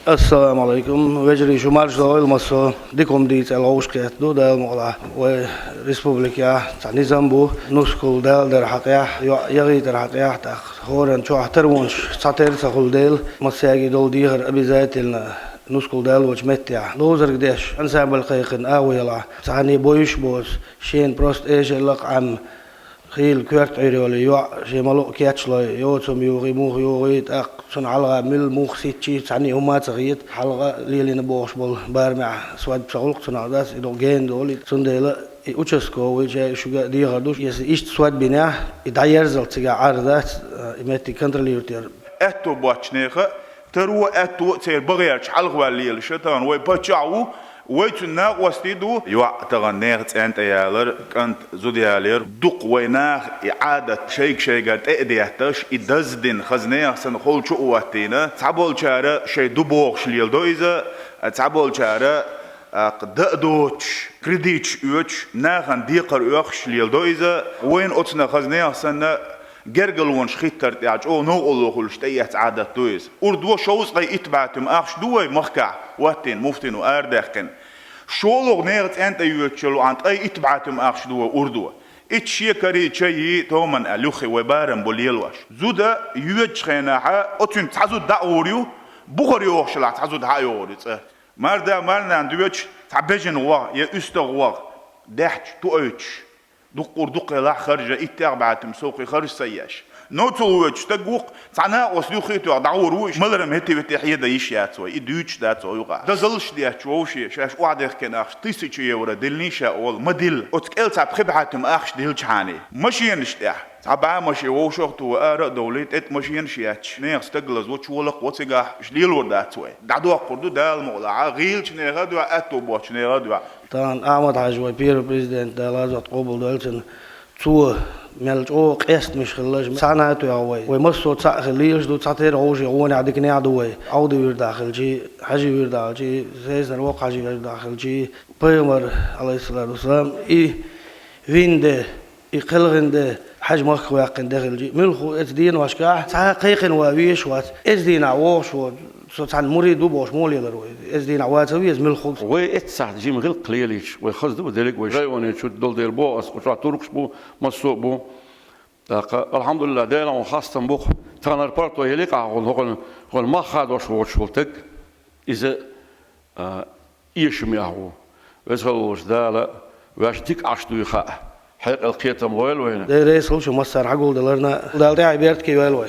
السلام عليكم. وجري شمال شوال مصر ديكم ديت العوشكات دو دال مغلا وريسبوبليكيا تعني زنبو نسكول دال در حقيا يغي در حقيا تاخ هورن شو احترمونش ساتير سخول ديل مساجي دول ديهر أبي زايتلنا نسكول دال وجمتيا لوزر قديش انسان بالقيقن آويلا تعني بويش بوس شين بروست ايش اللق عم خيل كورت عيرولي يو شي مالو كياتشلي يوتم يوغي موغ يوغيت اق سن علغا مل موغ سيتشي تعني هما تغيت حلغا ليلي نبوغش بول بارمع سواد بشغلق سنعداس إدو جين دولي سنديلا اوچسكو ويجا شوغا ديغردوش يس إشت سواد بنا إدايرزل تيغا عردات إمتي كنترليوتير اتو باتشنيخ ترو اتو تير بغيرش حلغا ليل شتان وي باتشاو ويتنا وستيدو يوا تغنيت أنت يالر كنت زوديالر دق ويناخ إعادة شيء إدياتش إدزدين خزنيا سن خول شو واتينا تعبول شارع شيء دبوغ شليل دويزا تعبول شارع قدادوش كريديتش يوش ناخن ديقر يوخ شليل دويزا وين أتنا خزنيا سن جرجلون شخيتر تاج أو نو الله خلش تيات عادة دويز أردو شوز غي إتبعتم أخش دوي مخكع واتين مفتين وأردخن شولوغ نيرت أنت يوتشلو أنت أي إتبعتم أخش دوي أردو إتشي كري تشي تومن ألوخي وبارم بوليلواش زودا يوتشخيناها أتون تعزو داوريو بخوري وخشلا تعزو دايوري مردا مرنا دوتش تعبجن وا يا أستغوا دحت توأتش دق لا خرج إتبعتم سوقي خرج سياش نوتوش تجوق تنا وسلوخيتو دعوروش ملرم هتي بتحية دايشيات وي إدوش دات ويقع دزلش ديات ووشي شاش وعدك كان أخش تيسيتشي يورا دلنيشة أول مدل أتكل تعب خبعتم أخش ديل شاني ماشيين اشتاح تعبا ماشي ووشوقت وآراء دوليت إت ماشيين شياتش نيخ تجلز وتشولق وتجاه شليل وردات وي دعوا قردو دال مولع غيلش نيغادوا أتو بوش نيغادوا طبعا أحمد حاج بيرو بريزيدنت دالازات قبل دولتن تو ملج او قيست مش خلاش سعناتو يا وي ومسو تاع خليش دو تعتير اوجي غوني عندك نعدو وي عودي وير داخل جي حاجي وير داخل جي زيزر وق حاجي وير داخل جي بيمر عليه الصلاه والسلام اي ويند يقلغند حاج مخ واقن داخل جي ملخو اتدين واشكاح تحقيق وويش وات ازدين عوش و سوتان مريد وبوش مولي لروي ازدين عوات ويز ملخو وي اتسع جيم غير قليليش ويخزدو ديلك وي جايوني شو دول دير بو اس وترا توركش بو مسوق بو الحمد لله دايلا وخاصة بوخ تانا ربارتو يليق هو ما خاد وش ولتك اذا يشمي هو ويسولوش دالا واش ديك عشتو يخا حق القيتم ويل وين داير يسولش مصر حقول دلرنا دالتي عبيرت كي ويل وين